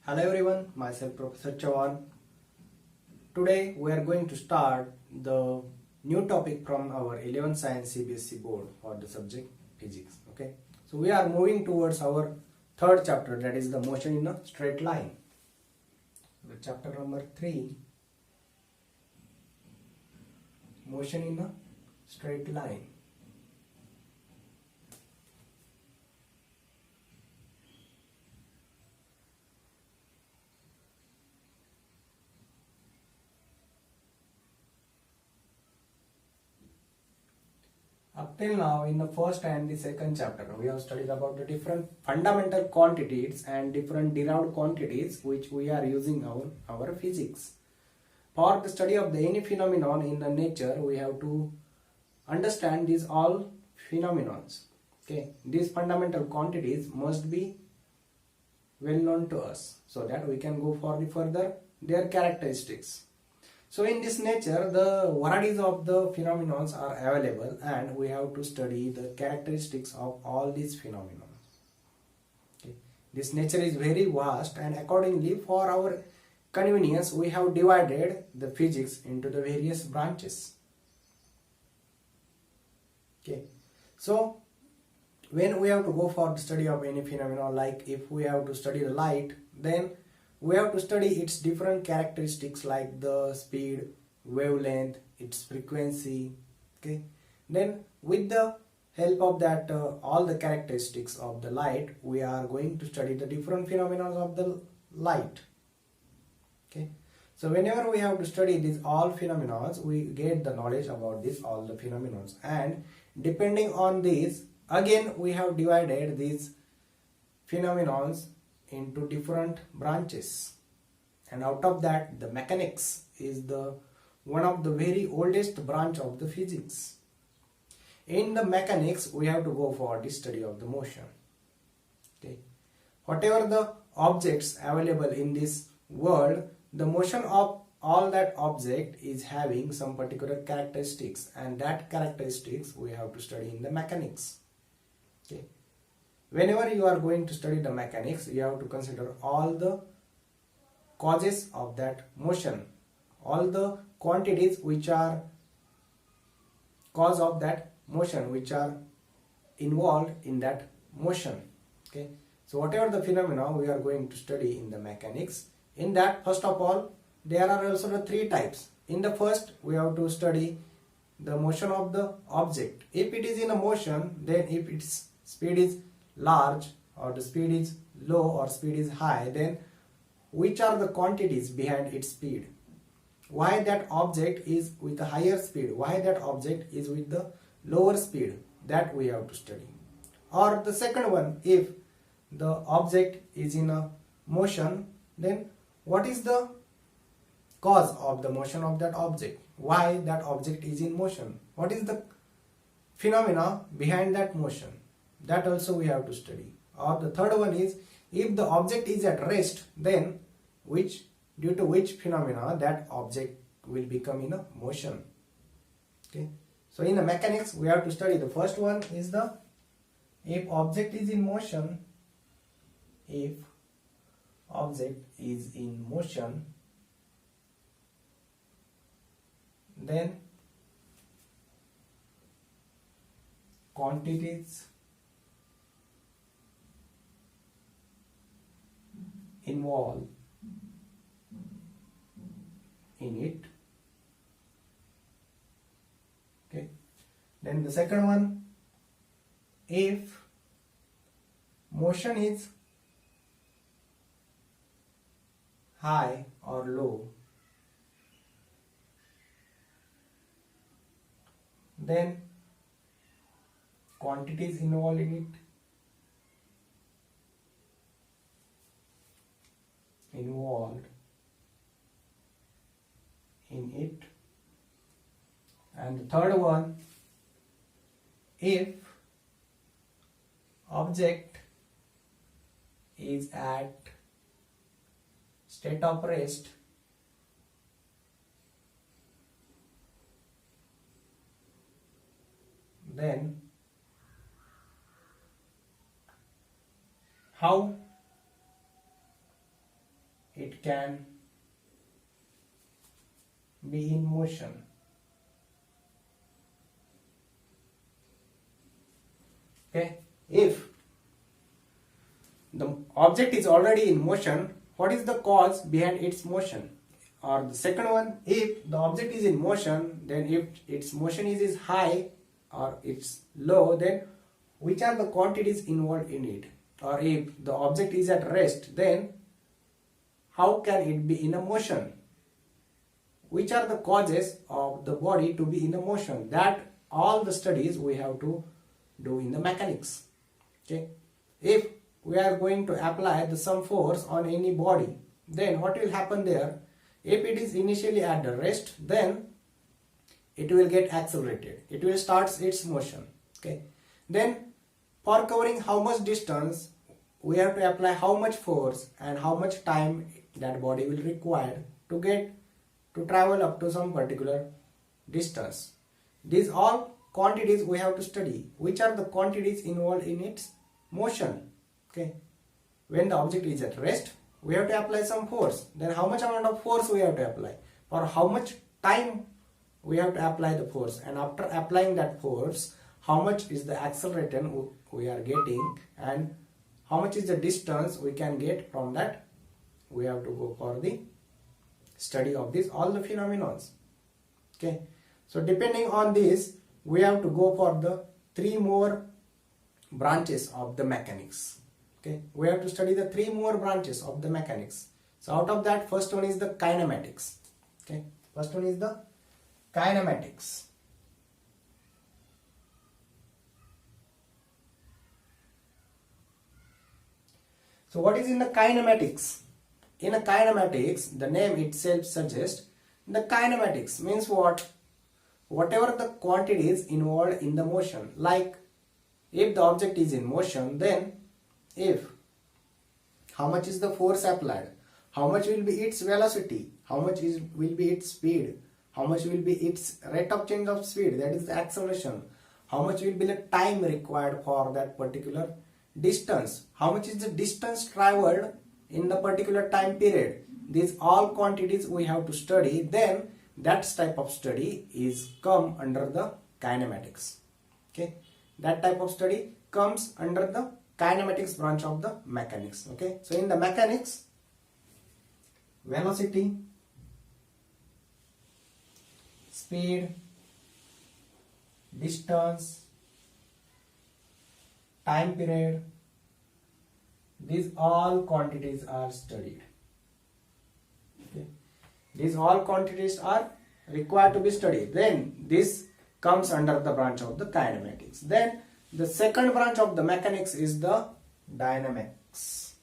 Hello everyone, myself Professor Chavan. Today we are going to start the new topic from our 11th Science CBSE board for the subject physics. Okay, so we are moving towards our third chapter, that is the motion in a straight line. The chapter number 3, motion in a straight line. Up till now, in the first and the second chapter, we have studied about the different fundamental quantities and different derived quantities which we are using our physics. For the study of the any phenomenon in the nature, we have to understand these all phenomenons. Okay, these fundamental quantities must be well known to us so that we can go for the further their characteristics. So in this nature, the varieties of the phenomena are available and we have to study the characteristics of all these phenomena. Okay. This nature is very vast and accordingly for our convenience we have divided the physics into the various branches. Okay. So when we have to go for the study of any phenomena, like if we have to study the light, then we have to study its different characteristics like the speed, wavelength, its frequency. Okay, then with the help of that all the characteristics of the light, we are going to study the different phenomena of the light. Okay, so whenever we have to study these all phenomena, we get the knowledge about this all the phenomena, and depending on this, again we have divided these phenomena into different branches, and out of that the mechanics is the one of the very oldest branch of the physics. In the mechanics we have to go for the study of the motion. Okay, whatever the objects available in this world, the motion of all that object is having some particular characteristics, and that characteristics we have to study in the mechanics. Okay, whenever you are going to study the mechanics, you have to consider all the causes of that motion, all the quantities which are cause of that motion, which are involved in that motion. Okay, so whatever the phenomena we are going to study in the mechanics, in that first of all there are also the three types. In the first we have to study the motion of the object. If it is in a motion, then if its speed is large or the speed is low or speed is high, then which are the quantities behind its speed, why that object is with a higher speed, why that object is with the lower speed, that we have to study. Or the second one, if the object is in a motion, then what is the cause of the motion of that object, why that object is in motion, what is the phenomena behind that motion, that also we have to study. Or the third one is, if the object is at rest, then due to which phenomena that object will become in a motion. Okay, so in the mechanics we have to study the first one is the, if object is in motion, if object is in motion, then quantities involved in it. Okay, then the second one, if motion is high or low, then quantities involved in it. And the third one, if object is at state of rest, then how it can be in motion. Okay, if the object is already in motion, what is the cause behind its motion? Or the second one, if the object is in motion, then if its motion is high or it's low, then which are the quantities involved in it? Or if the object is at rest, then how can it be in a motion? Which are the causes of the body to be in a motion? That all the studies we have to do in the mechanics. Okay, if we are going to apply some force on any body, then what will happen there? If it is initially at the rest, then it will get accelerated. It will start its motion. Okay, then for covering how much distance, we have to apply how much force and how much time that body will require to travel up to some particular distance. These all quantities we have to study. Which are the quantities involved in its motion? Okay, when the object is at rest, we have to apply some force. Then how much amount of force we have to apply? For how much time we have to apply the force? And after applying that force, how much is the acceleration we are getting, and how much is the distance we can get from that? We have to go for the study of this all the phenomena. Okay, so depending on this, we have to go for the 3 more branches of the mechanics. Okay, we have to study the 3 more branches of the mechanics. So out of that, first one is the kinematics. Okay, first one is the kinematics. So what is in the kinematics? In a kinematics, the name itself suggests the kinematics means what? Whatever the quantities involved in the motion. Like if the object is in motion, then if how much is the force applied, how much will be its velocity, how much will be its speed, how much will be its rate of change of speed, that is the acceleration, how much will be the time required for that particular distance, how much is the distance traveled in the particular time period. These all quantities we have to study. Then that type of study is come under the kinematics. Okay, that type of study comes under the kinematics branch of the mechanics. Okay, so in the mechanics, velocity, speed, distance, time period, these all quantities are studied. Okay, these all quantities are required to be studied. Then this comes under the branch of the kinematics. Then the second branch of the mechanics is the dynamics.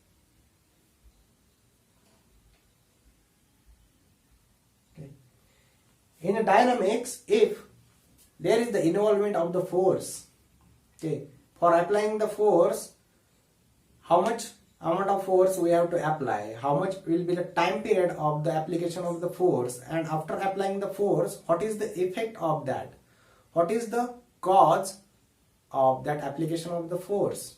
Okay, in a dynamics, if there is the involvement of the force, okay, for applying the force, how much amount of force we have to apply, how much will be the time period of the application of the force, and after applying the force, what is the effect of that, what is the cause of that application of the force.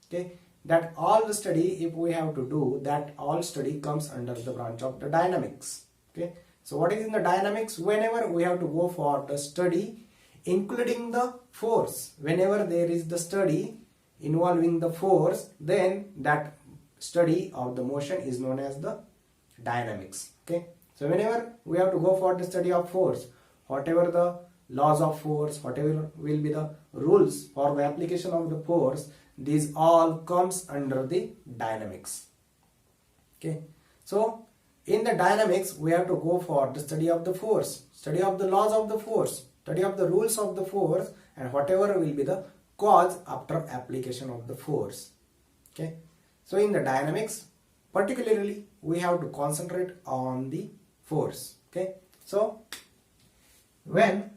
Okay, that all the study, if we have to do that, all study comes under the branch of the dynamics. Okay, so what is in the dynamics? Whenever we have to go for the study including the force, whenever there is the study involving the force, then that study of the motion is known as the dynamics. Okay, so whenever we have to go for the study of force, whatever the laws of force, whatever will be the rules for the application of the force, these all comes under the dynamics. Okay, so in the dynamics, we have to go for the study of the force, study of the laws of the force, study of the rules of the force, and whatever will be the cause after application of the force. Okay, so in the dynamics, particularly we have to concentrate on the force. Okay, so when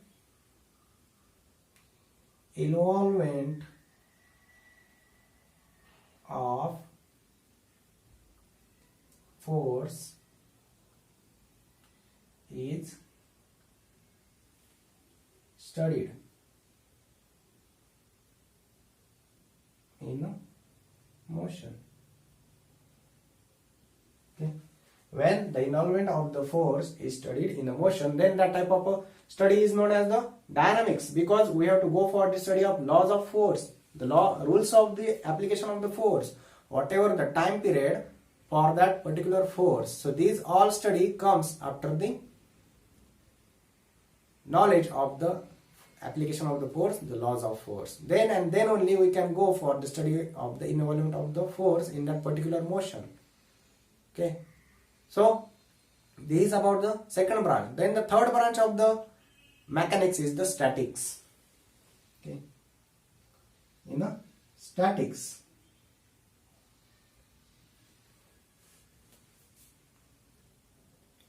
involvement of force is studied in motion. Okay, when the involvement of the force is studied in a motion, then that type of a study is known as the dynamics, because we have to go for the study of laws of force, the rules of the application of the force, whatever the time period for that particular force. So these all study comes after the knowledge of the application of the force, the laws of force. Then and then only we can go for the study of the involvement of the force in that particular motion. Okay. So this is about the second branch. Then the third branch of the mechanics is the statics. Okay. In the statics,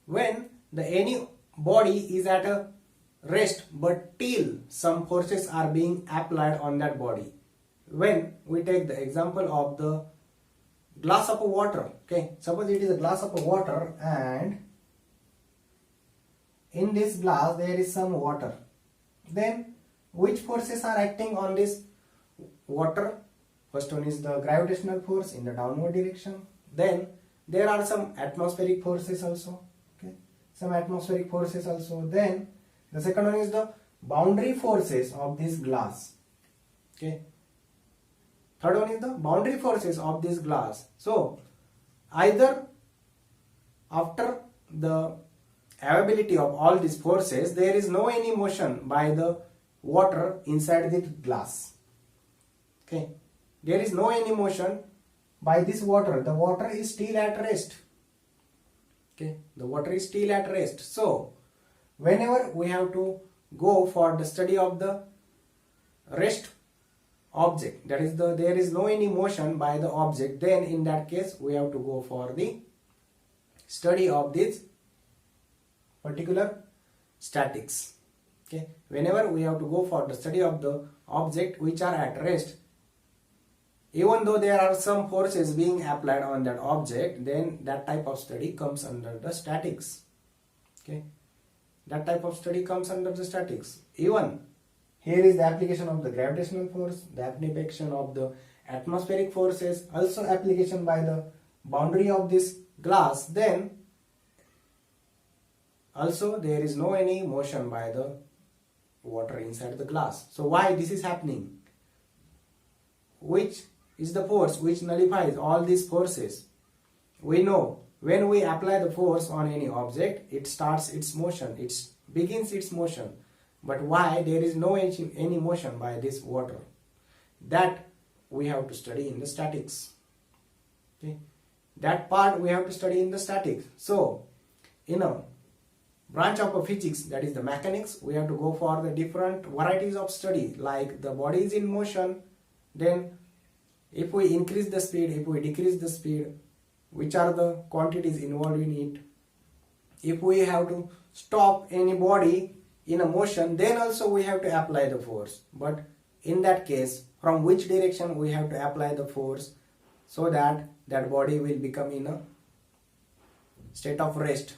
when the any body is at a rest but till some forces are being applied on that body. When we take the example of the glass of water, okay, suppose it is a glass of water and in this glass there is some water, then which forces are acting on this water? First one is the gravitational force in the downward direction, then there are some atmospheric forces also, okay, some atmospheric forces also, then the second one is the boundary forces of this glass, okay, third one is the boundary forces of this glass. So either after the availability of all these forces, there is no any motion by the water inside the glass, okay, there is no any motion by this water, the water is still at rest, okay, the water is still at rest. So whenever we have to go for the study of the rest object, that is there is no any motion by the object, then in that case we have to go for the study of this particular statics. Okay, whenever we have to go for the study of the object which are at rest, even though there are some forces being applied on that object, then that type of study comes under the statics. Okay, that type of study comes under the statics. Even here is the application of the gravitational force, the application of the atmospheric forces, also application by the boundary of this glass, then also there is no any motion by the water inside the glass. So why this is happening? Which is the force which nullifies all these forces? We know when we apply the force on any object, it starts its motion, it begins its motion. But why there is no any motion by this water? That we have to study in the statics. Okay, that part we have to study in the statics. So in a branch of physics, that is the mechanics, we have to go for the different varieties of study, like the body is in motion, then if we increase the speed, if we decrease the speed, which are the quantities involved in it. If we have to stop any body in a motion, then also we have to apply the force. But in that case, from which direction we have to apply the force, so that that body will become in a state of rest.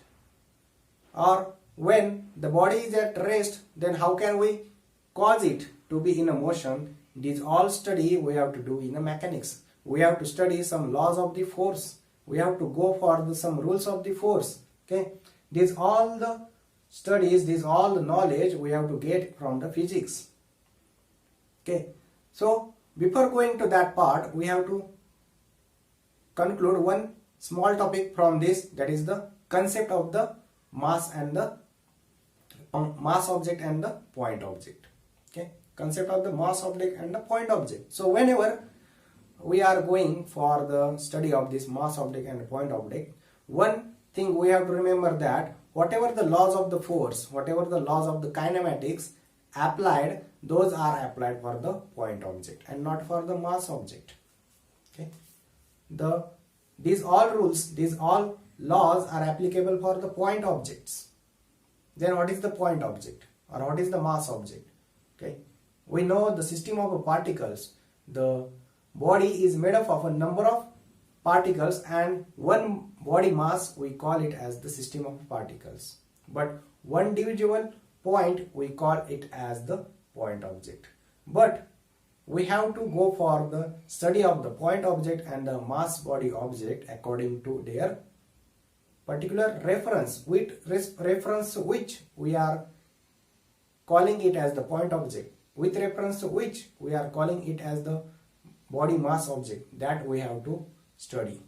Or when the body is at rest, then how can we cause it to be in a motion? These all study we have to do in the mechanics. We have to study some laws of the force. We have to go for some rules of the force. Okay, these all the studies, these all the knowledge we have to get from the physics. Okay, so before going to that part, we have to conclude one small topic from this, that is the concept of the mass and the mass object and the point object. Okay, concept of the mass object and the point object. So whenever we are going for the study of this mass object and point object, one thing we have to remember, that whatever the laws of the force, whatever the laws of the kinematics applied, those are applied for the point object and not for the mass object. Okay, these all rules, these all laws are applicable for the point objects. Then what is the point object or what is the mass object? Okay, we know the system of particles, the body is made up of a number of particles and one body mass, we call it as the system of particles, but one individual point we call it as the point object. But we have to go for the study of the point object and the mass body object according to their particular reference, with reference to which we are calling it as the point object, with reference to which we are calling it as the body mass object, that we have to study.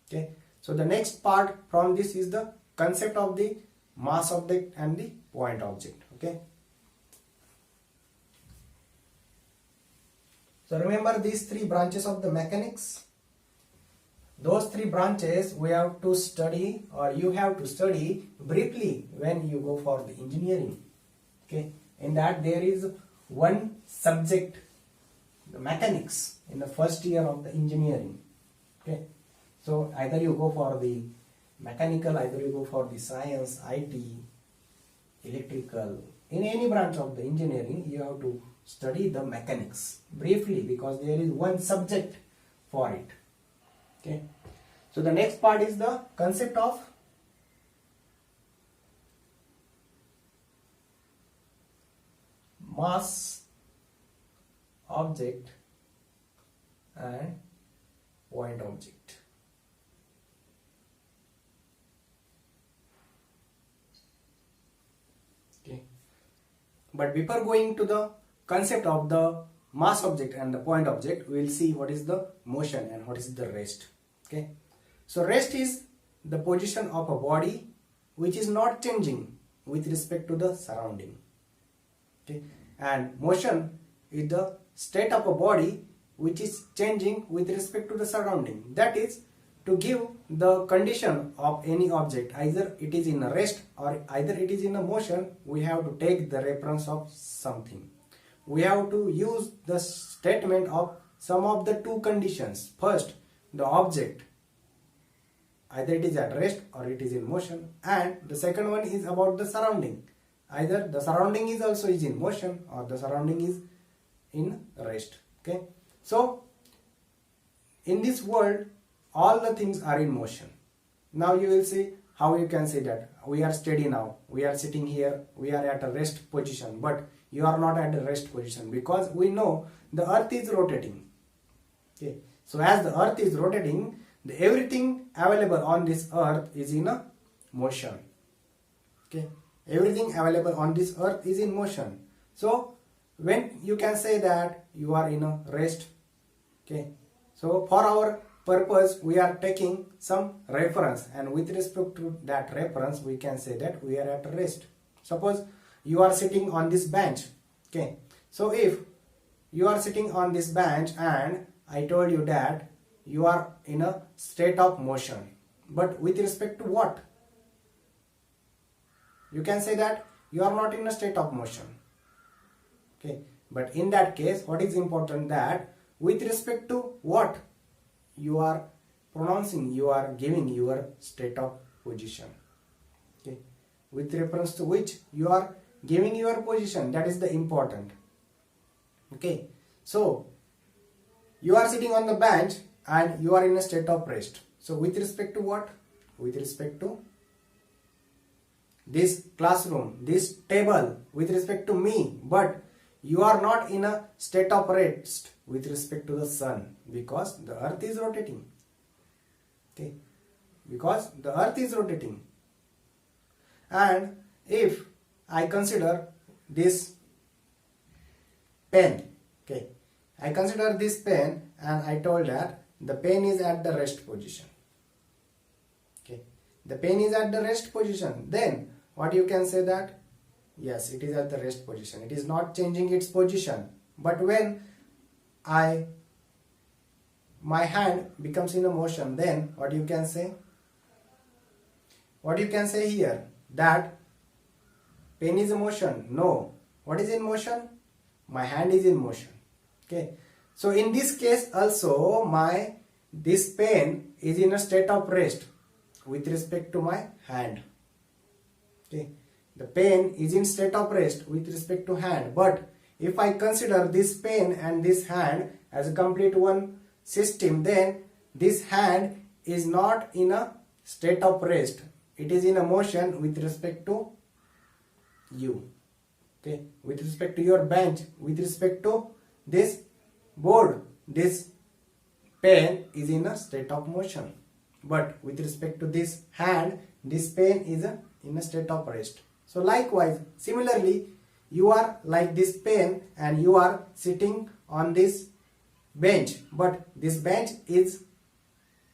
Okay, so the next part from this is the concept of the mass object and the point object. Okay, so remember these three branches of the mechanics. Those three branches we have to study, or you have to study briefly when you go for the engineering. Okay, in that there is one subject, the mechanics, in the first year of the engineering. Okay, so either you go for the mechanical, either you go for the science, IT, electrical, in any branch of the engineering you have to study the mechanics briefly, because there is one subject for it. Okay, so the next part is the concept of mass object and point object. Okay, but before going to the concept of the mass object and the point object, we will see what is the motion and what is the rest. Okay, so rest is the position of a body which is not changing with respect to the surrounding. Okay, and motion is the state of a body which is changing with respect to the surrounding. That is, to give the condition of any object, either it is in a rest or either it is in a motion, we have to take the reference of something. We have to use the statement of some of the two conditions. First, the object, either it is at rest or it is in motion, and the second one is about the surrounding. Either the surrounding is also is in motion or the surrounding is in rest. Okay, so in this world all the things are in motion. Now you will see how you can say that we are steady now, we are sitting here, we are at a rest position, but you are not at the rest position, because we know the earth is rotating. Okay, so as the earth is rotating, everything available on this earth is in a motion. Okay, everything available on this earth is in motion. So when you can say that you are in a rest. Okay, so for our purpose we are taking some reference, and with respect to that reference we can say that we are at rest. Suppose you are sitting on this bench. Okay, so if you are sitting on this bench and I told you that you are in a state of motion, but with respect to what? You can say that you are not in a state of motion. Okay, but in that case what is important, that with respect to what you are pronouncing, you are giving your state of position. Okay, with reference to which you are giving your position, that is the important. Okay, so you are sitting on the bench and you are in a state of rest. So with respect to what? With respect to this classroom, this table, with respect to me, but you are not in a state of rest with respect to the sun, because the earth is rotating. Okay, because the earth is rotating. And if I consider this pen, okay, I consider this pen and I told that the pen is at the rest position. Okay, the pen is at the rest position. Then what you can say that yes, it is at the rest position. It is not changing its position. But when my hand becomes in a motion, then what you can say? What you can say here? That pen is in motion. No. What is in motion? My hand is in motion. Okay. So in this case also this pen is in a state of rest with respect to my hand. Okay. The pen is in state of rest with respect to hand. But if I consider this pen and this hand as a complete one system, then this hand is not in a state of rest. It is in a motion with respect to you. Okay, with respect to your bench, with respect to this board, this pen is in a state of motion. but with respect to this hand, this pen is in a state of rest. So likewise, similarly, you are like this pen and you are sitting on this bench, but this bench is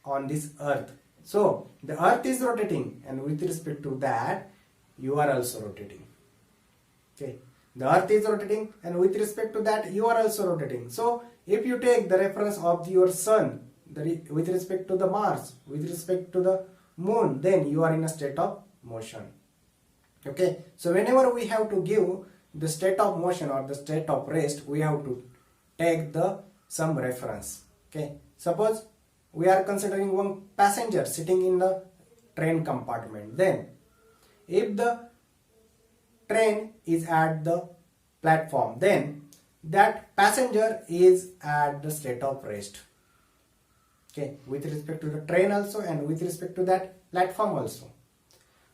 on this earth. So the earth is rotating, and with respect to that, you are also rotating. Okay, the earth is rotating, and with respect to that, you are also rotating. So if you take the reference of your sun with respect to the Mars, with respect to the moon, then you are in a state of motion. Okay, so whenever we have to give the state of motion or the state of rest, we have to take some reference. Okay, suppose we are considering one passenger sitting in the train compartment. Then if the train is at the platform, then that passenger is at the state of rest. Okay, with respect to the train also, and with respect to that platform also.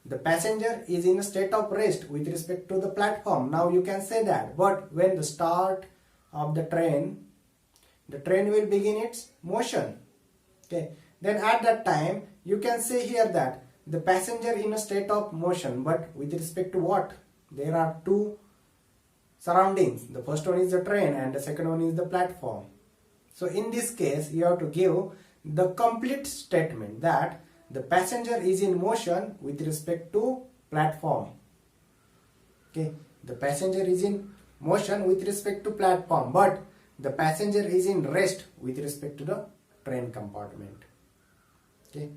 The passenger is in a state of rest with respect to the platform. Now you can say that, but when the start of the train will begin its motion. Okay, then at that time you can say here that the passenger in a state of motion, but with respect to what? There are two surroundings. The first one is the train and the second one is the platform. So in this case, you have to give the complete statement that the passenger is in motion with respect to platform. Okay, the passenger is in motion with respect to platform, but the passenger is in rest with respect to the train compartment. Okay,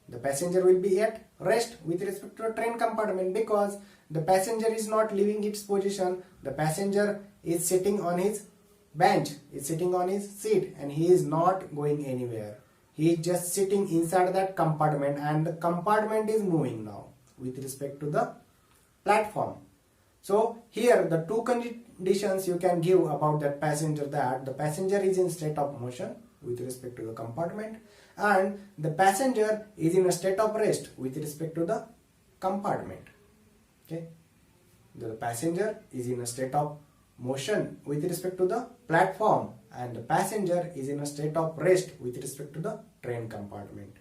the passenger will be at rest with respect to the train compartment because the passenger is not leaving its position. The passenger is sitting on his bench, is sitting on his seat, and he is not going anywhere. He is just sitting inside that compartment, and the compartment is moving now with respect to the platform. So here the two conditions you can give about that passenger, that the passenger is in state of motion with respect to the compartment, and the passenger is in a state of rest with respect to the compartment. Okay, the passenger is in a state of motion with respect to the platform, and the passenger is in a state of rest with respect to the train compartment.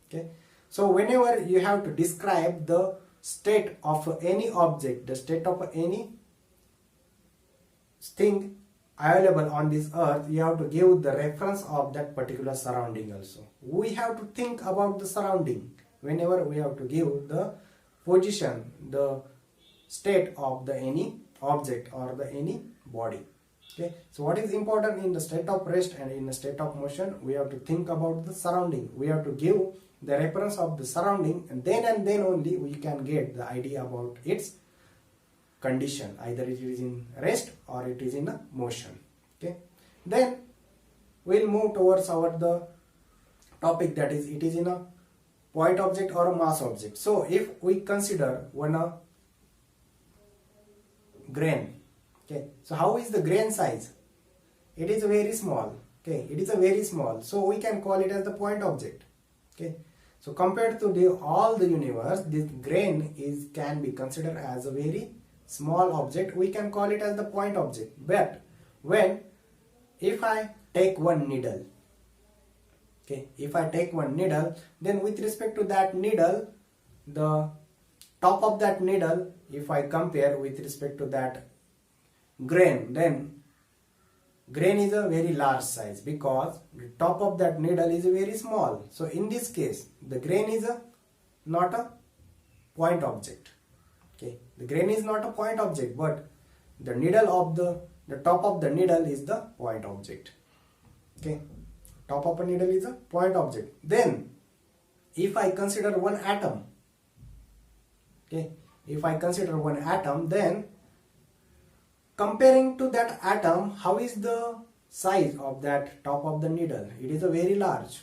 Okay, so whenever you have to describe the state of any object, the state of any thing available on this earth, you have to give the reference of that particular surrounding also. We have to think about the surrounding whenever we have to give the position, the state of the any object or the any body. Okay, so what is important in the state of rest and in the state of motion, we have to think about the surrounding. We have to give the reference of the surrounding, and then only we can get the idea about its condition, either it is in rest or it is in a motion. Okay, then we'll move towards the topic, that is, it is in a point object or a mass object. So if we consider one grain, okay, so how is the grain size? It is very small. Okay, it is a very small, so we can call it as the point object. Okay, so compared to all the universe, this grain can be considered as a very small object. We can call it as the point object. But if I take one needle, okay, if I take one needle, then with respect to that needle, the top of that needle, if I compare with respect to that grain, then grain is a very large size because the top of that needle is very small. So in this case, the grain is not a point object. Okay, the grain is not a point object, but the needle of the top of the needle is the point object. Okay, top of a needle is a point object. Then if I consider one atom, okay, if I consider one atom, then comparing to that atom, how is the size of that top of the needle? It is a very large.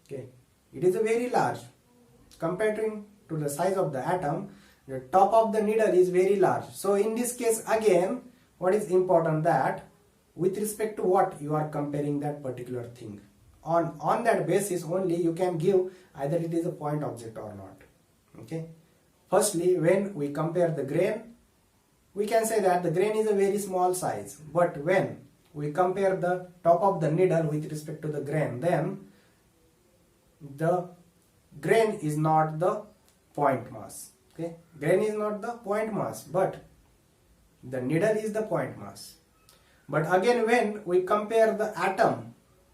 Okay, it is a very large. Comparing to the size of the atom, the top of the needle is very large. So in this case, again, what is important, that with respect to what you are comparing that particular thing, on that basis only you can give either it is a point object or not. Okay, firstly, when we compare the grain, we can say that the grain is a very small size, but when we compare the top of the needle with respect to the grain, then the grain is not the point mass. Okay, grain is not the point mass, but the needle is the point mass. But again, when we compare the atom,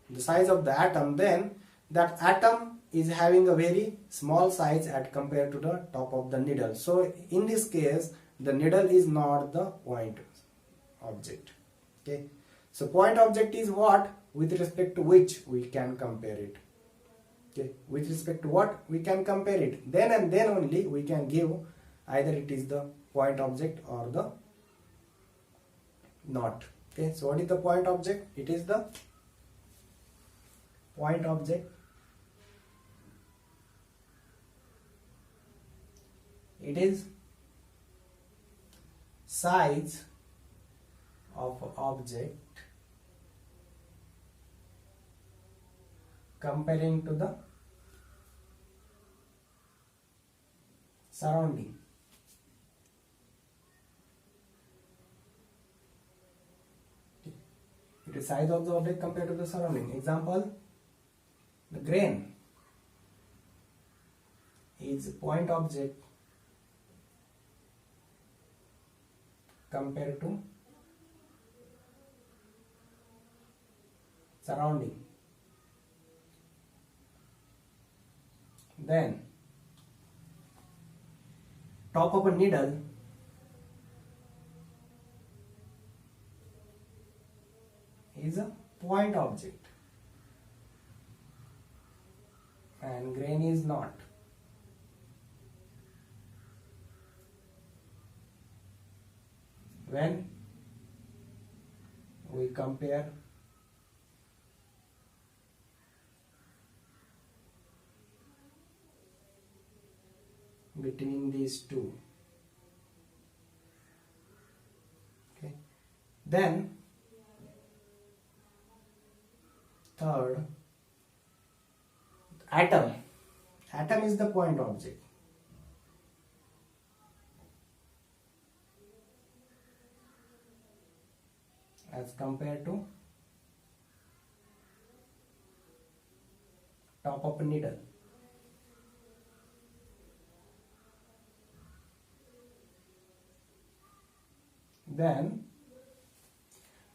the size of the atom, then that atom is having a very small size at compared to the top of the needle. So in this case, the needle is not the point object. Okay, so point object is what, with respect to which we can compare it. Okay, with respect to what we can compare it, then and then only we can give either it is the point object or the not. Okay, so what is the point object? It is the point object. It is size of object comparing to the surrounding. It is size of the object compared to the surrounding. Example, the grain is point object compared to surrounding. Then top of a needle is a point object and grain is not. When we compare between these two, okay, then third, atom is the point object. As compared to top of a needle. Then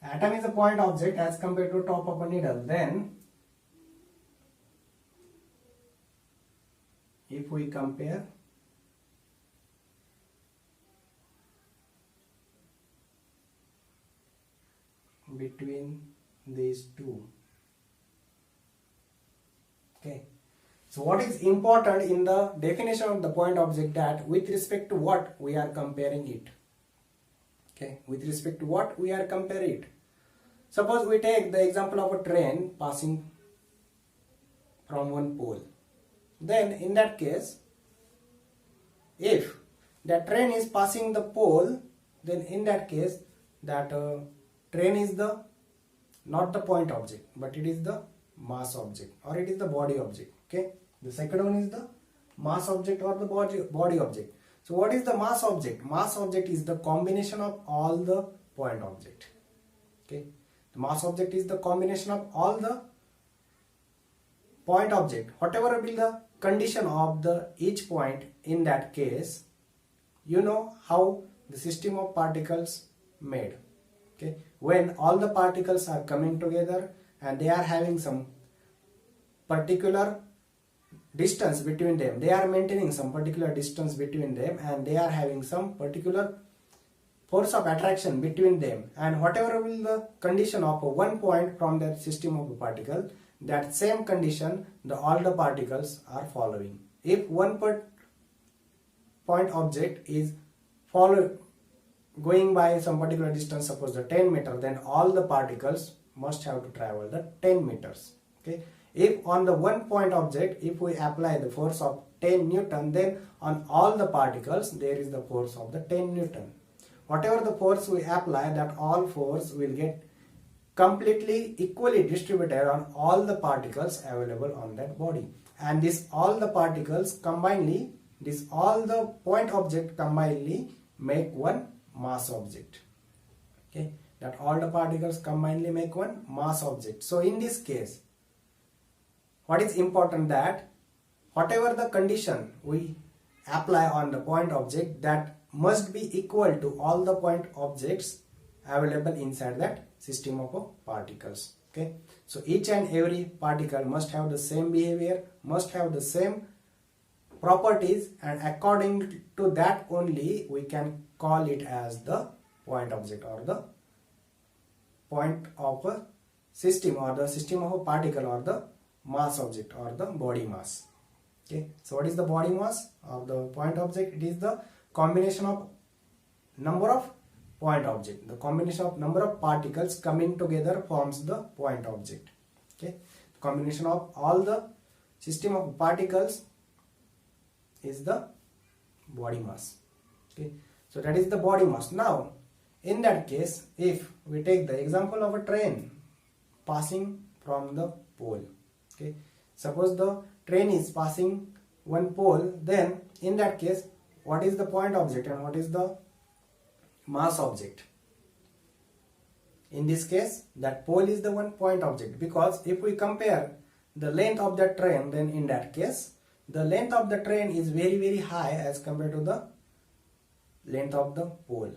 atom is a point object as compared to top of a needle. Then if we compare between these two, okay, so what is important in the definition of the point object, that with respect to what we are comparing it. Okay, with respect to what we are comparing it. Suppose we take the example of a train passing from one pole. Then in that case, if the train is passing the pole, then in that case that train is the not the point object, but it is the mass object or it is the body object. Okay, the second one is the mass object or the body object. So what is the mass object? Mass object is the combination of all the point object. Okay, the mass object is the combination of all the point object. Whatever will be the condition of the each point in that case, you know how the system of particles made. Okay, when all the particles are coming together and they are having some particular distance between them, they are maintaining some particular distance between them and they are having some particular force of attraction between them, and whatever will the condition of one point from that system of a particle, that same condition all the particles are following. If one point object is going by some particular distance, suppose the 10 meter, then all the particles must have to travel the 10 meters. Okay, if on the one point object, if we apply the force of 10 Newton, then on all the particles there is the force of the 10 Newton. Whatever the force we apply, that all force will get completely equally distributed on all the particles available on that body. And this all the particles combinedly, this all the point object combinedly make one mass object. Okay, that all the particles combinedly make one mass object. So in this case, what is important, that whatever the condition we apply on the point object, that must be equal to all the point objects available inside that system of particles. Okay, so each and every particle must have the same behavior, must have the same properties, and according to that only we can call it as the point object or the point of a system or the system of a particle or the mass object or the body mass. Okay, so what is the body mass of the point object? It is the combination of number of point object. The combination of number of particles coming together forms the point object. Okay, the combination of all the system of particles is the body mass. Okay, so that is the body mass. Now in that case, if we take the example of a train passing from the pole, okay, suppose the train is passing one pole, then in that case what is the point object and what is the mass object? In this case, that pole is the one point object, because if we compare the length of the train, then in that case the length of the train is very high as compared to the length of the pole,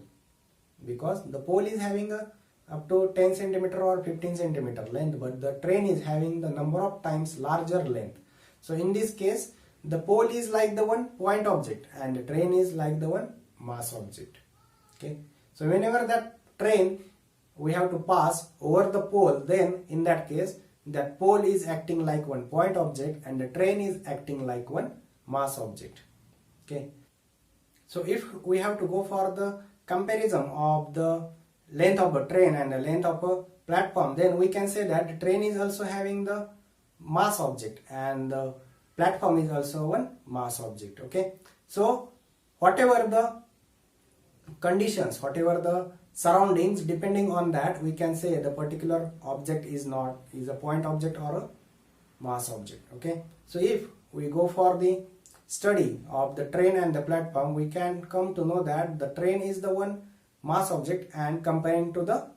because the pole is having a up to 10 centimeter or 15 centimeter length, but the train is having the number of times larger length. So in this case, the pole is like the one point object and the train is like the one mass object. Okay, so whenever that train we have to pass over the pole, then in that case that pole is acting like one point object and the train is acting like one mass object. Okay, so if we have to go for the comparison of the length of a train and the length of a platform, then we can say that the train is also having the mass object and the platform is also one mass object. Okay, so whatever the conditions, whatever the surroundings, depending on that we can say the particular object is a point object or a mass object. Okay, so if we go for the study of the train and the platform, we can come to know that the train is the one mass object and comparing to the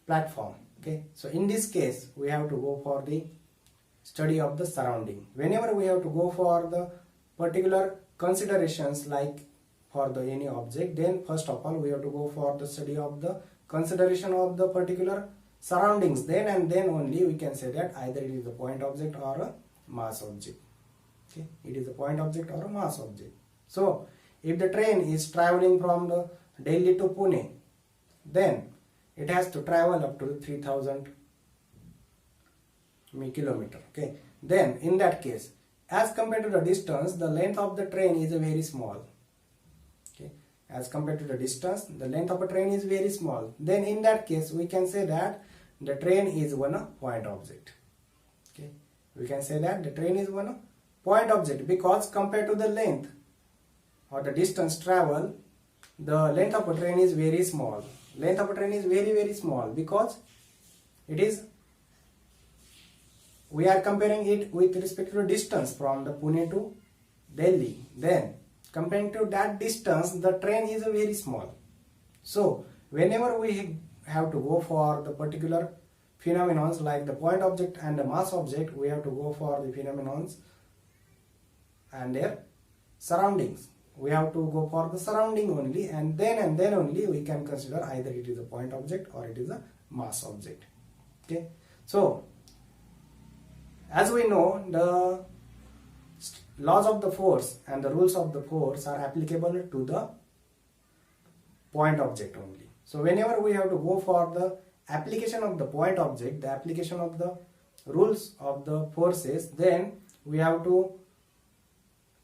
platform. Okay, so in this case we have to go for the study of the surrounding. Whenever we have to go for the particular considerations like for the any object, then first of all we have to go for the study of the consideration of the particular surroundings. Then and then only we can say that either it is a point object or a mass object. Okay, it is a point object or a mass object. So if the train is traveling from the Delhi to Pune, then it has to travel up to 3000 kilometer. Okay, then in that case, as compared to the distance, the length of the train is very small. Okay, as compared to the distance, the length of a train is very small. Then in that case, we can say that the train is one point object. Okay, we can say that the train is one point object because compared to the length or the distance travel, the length of a train is very small. Length of a train is very small because it is, we are comparing it with respect to the distance from the Pune to Delhi. Then comparing to that distance, the train is very small. So whenever we have to go for the particular phenomenons like the point object and the mass object, we have to go for the phenomenons and their surroundings. We have to go for the surrounding only, and then only we can consider either it is a point object or it is a mass object. Okay, so as we know, the laws of the force and the rules of the force are applicable to the point object only. So whenever we have to go for the application of the point object, the application of the rules of the forces, then we have to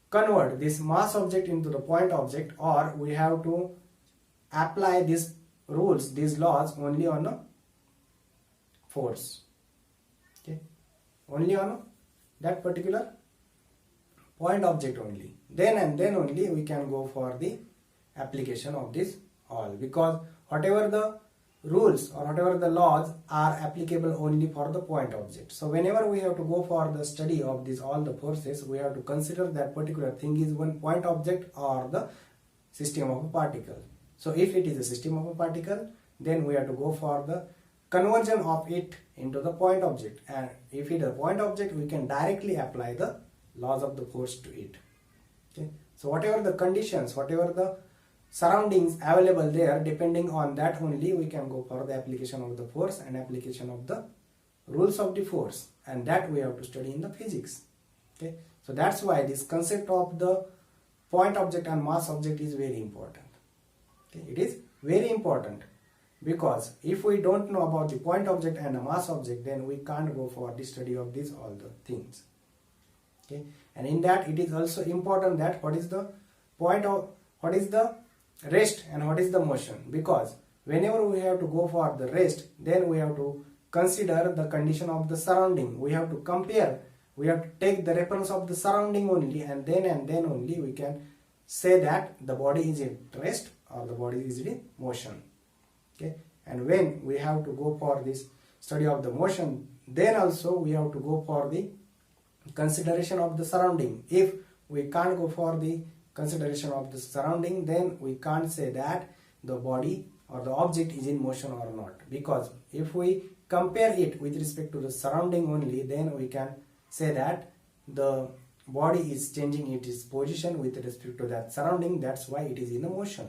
convert this mass object into the point object, or we have to apply these rules, these laws only on a force. Okay, only on that particular point object only. Then and then only we can go for the application of this all, because whatever the rules or whatever the laws are applicable only for the point object. So whenever we have to go for the study of these all the forces, we have to consider that particular thing is one point object or the system of a particle. So if it is a system of a particle, then we have to go for the conversion of it into the point object, and if it is a point object, we can directly apply the laws of the force to it. Okay, so whatever the conditions, whatever the surroundings available there, depending on that only we can go for the application of the force and application of the rules of the force, and that we have to study in the physics. Okay, so that's why this concept of the point object and mass object is very important. Okay, it is very important, because if we don't know about the point object and the mass object, then we can't go for the study of these all the things. Okay, and in that it is also important that what is the point of, what is the rest and what is the motion, because whenever we have to go for the rest, then we have to consider the condition of the surrounding. We have to compare, we have to take the reference of the surrounding only, and then only we can say that the body is in rest or the body is in motion. Okay, and when we have to go for this study of the motion, then also we have to go for the consideration of the surrounding. If we can't go for the consideration of the surrounding, then we can't say that the body or the object is in motion or not, because if we compare it with respect to the surrounding only, then we can say that the body is changing its position with respect to that surrounding. That's why it is in a motion.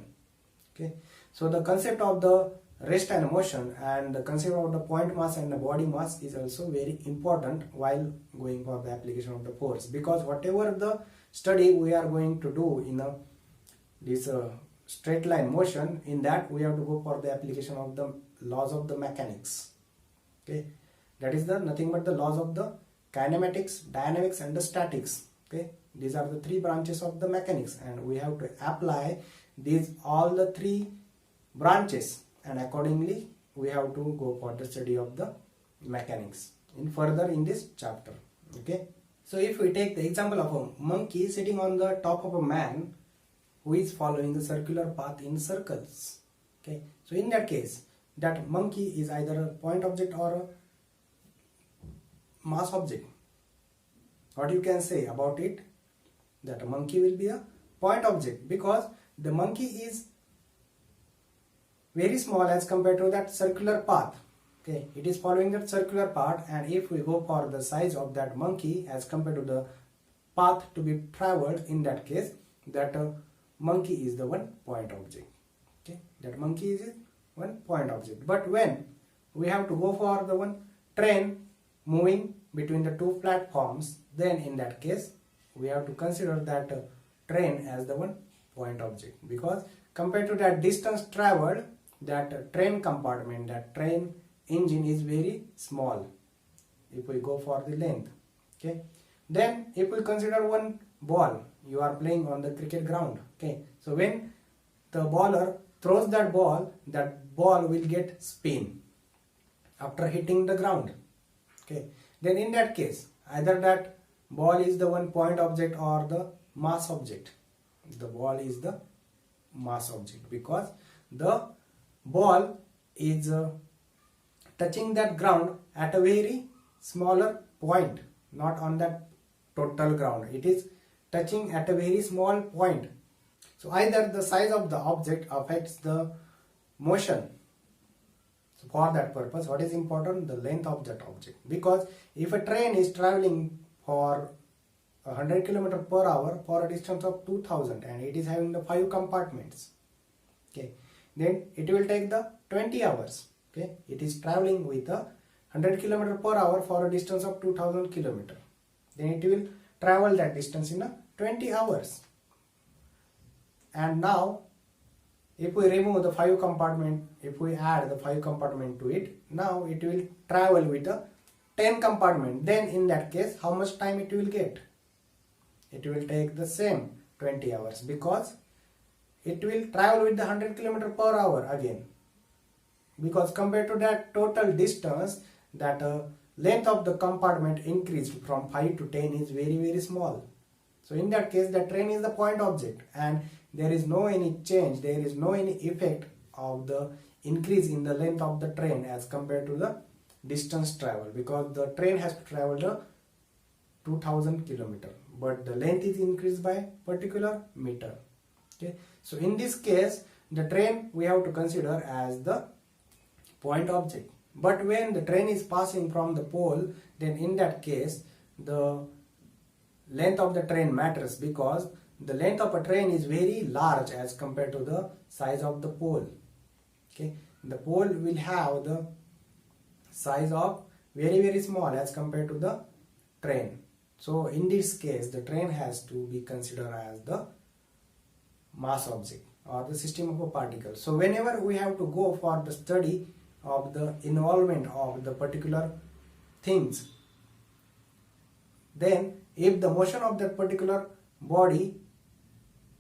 Okay, so the concept of the rest and motion and the concept of the point mass and the body mass is also very important while going for the application of the force, because whatever the study we are going to do in this straight line motion, in that we have to go for the application of the laws of the mechanics. Okay, that is the nothing but the laws of the kinematics, dynamics and the statics. Okay, these are the three branches of the mechanics, and we have to apply these all the three branches, and accordingly we have to go for the study of the mechanics in further in this chapter. Okay, so if we take the example of a monkey sitting on the top of a man who is following the circular path in circles. Okay, so in that case, that monkey is either a point object or a mass object. What you can say about it? That a monkey will be a point object, because the monkey is very small as compared to that circular path. Okay, it is following that circular path, and if we go for the size of that monkey as compared to the path to be traveled, in that case that monkey is the one point object. Okay, that monkey is one point object. But when we have to go for the one train moving between the two platforms, then in that case we have to consider that train as the one point object, because compared to that distance traveled, that train compartment, that train engine is very small if we go for the length. Okay, then if we consider one ball, you are playing on the cricket ground. Okay, so when the bowler throws that ball will get spin after hitting the ground. Okay, then in that case either that ball is the one point object or the mass object. The ball is the mass object, because the ball is touching that ground at a very smaller point, not on that total ground. It is touching at a very small point. So either the size of the object affects the motion. So for that purpose, what is important? The length of that object. Because if a train is traveling for 100 km per hour for a distance of 2000 and it is having the 5 compartments, okay, then it will take the 20 hours. Okay, it is traveling with a 100 km per hour for a distance of 2000 km. Then it will travel that distance in a 20 hours. And now if we remove the 5 compartment, if we add the 5 compartment to it, now it will travel with a 10 compartment. Then in that case, how much time it will get? It will take the same 20 hours, because it will travel with the 100 km per hour again. Because compared to that total distance, that length of the compartment increased from 5 to 10 is very small. So in that case, the train is the point object, and there is no any change, there is no any effect of the increase in the length of the train as compared to the distance travel, because the train has to travel the 2000 km, but the length is increased by particular meter. Okay, so in this case, the train we have to consider as the point object. But when the train is passing from the pole, then in that case the length of the train matters, because the length of a train is very large as compared to the size of the pole. Okay, the pole will have the size of very small as compared to the train. So in this case the train has to be considered as the mass object or the system of a particle. So whenever we have to go for the study of the involvement of the particular things, then if the motion of that particular body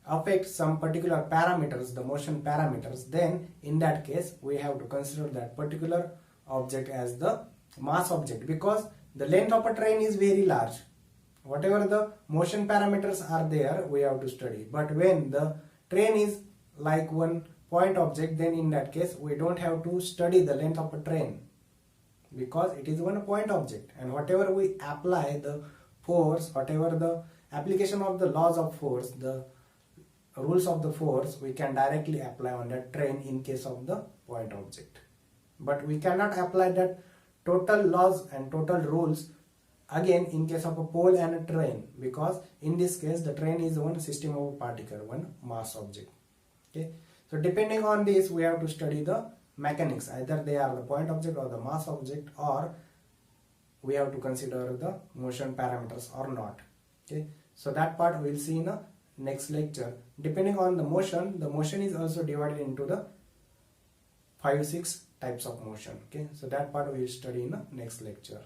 affects some particular parameters, the motion parameters, then in that case we have to consider that particular object as the mass object, because the length of a train is very large. Whatever the motion parameters are there, we have to study. But when the train is like one point object, then in that case we don't have to study the length of a train, because it is one point object, and whatever we apply the force, whatever the application of the laws of force, the rules of the force, we can directly apply on that train in case of the point object. But we cannot apply that total laws and total rules again in case of a pole and a train, because in this case the train is one system of a particle, one mass object. Okay, so depending on this we have to study the mechanics, either they are the point object or the mass object, or we have to consider the motion parameters or not. Okay, so that part we will see in the next lecture. Depending on the motion is also divided into the 5-6 types of motion. Okay, so that part we will study in the next lecture.